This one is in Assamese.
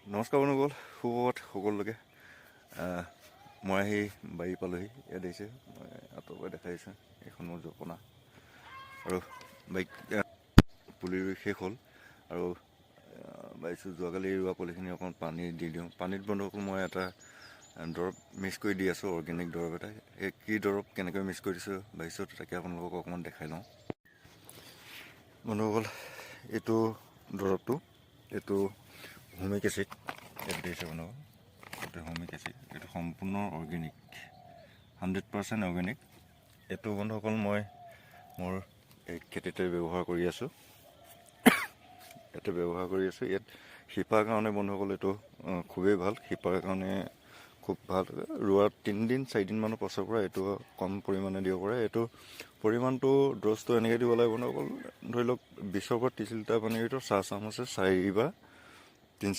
নমস্কাৰ বন্ধুসকল, সুপ্ৰভাত সকলোকে। মই আহি বাৰী পালোহি। ইয়াত দেখিছে মই আঁতৰৰ পৰা দেখাইছোঁ, এইখন মোৰ জপনা আৰু বাইক পুলি ৰুই শেষ হ'ল। আৰু ভাবিছোঁ যোৱাকালি ৰোৱা পুলিখিনি অকণমান পানী দি দিওঁ। পানীত বন্ধুসকল মই এটা দৰৱ মিক্স কৰি দি আছোঁ, অৰ্গেনিক দৰৱ এটা। এই কি দৰৱ কেনেকৈ মিক্স কৰি দিছোঁ ভাবিছোঁ, তাকে আপোনালোকক অকণমান দেখাই লওঁ। বন্ধুসকল, এইটো দৰৱটো, এইটো হোমিক এচিড। ইয়াত দিছে বন্ধুসকল, এইটো হোমিক এচিড। এইটো সম্পূৰ্ণ অৰ্গেনিক, 100% অৰ্গেনিক। এইটো বন্ধুসকল মই মোৰ এই খেতিতে ব্যৱহাৰ কৰি আছোঁ। ইয়াত শিপাৰ কাৰণে বন্ধুসকল এইটো খুবেই ভাল। শিপাৰ কাৰণে খুব ভাল। ৰোৱাৰ 3-4 দিনমানৰ পাছৰ পৰা এইটো কম পৰিমাণে দিব পাৰে। এইটো পৰিমাণটো ড'জটো এনেকৈ দিব লাগে বন্ধুসকল, ধৰি লওক 20 পৰা 30 লিটাৰ পানীৰ ভিতৰত 4 চামুচে 4 বা 3 চামুচ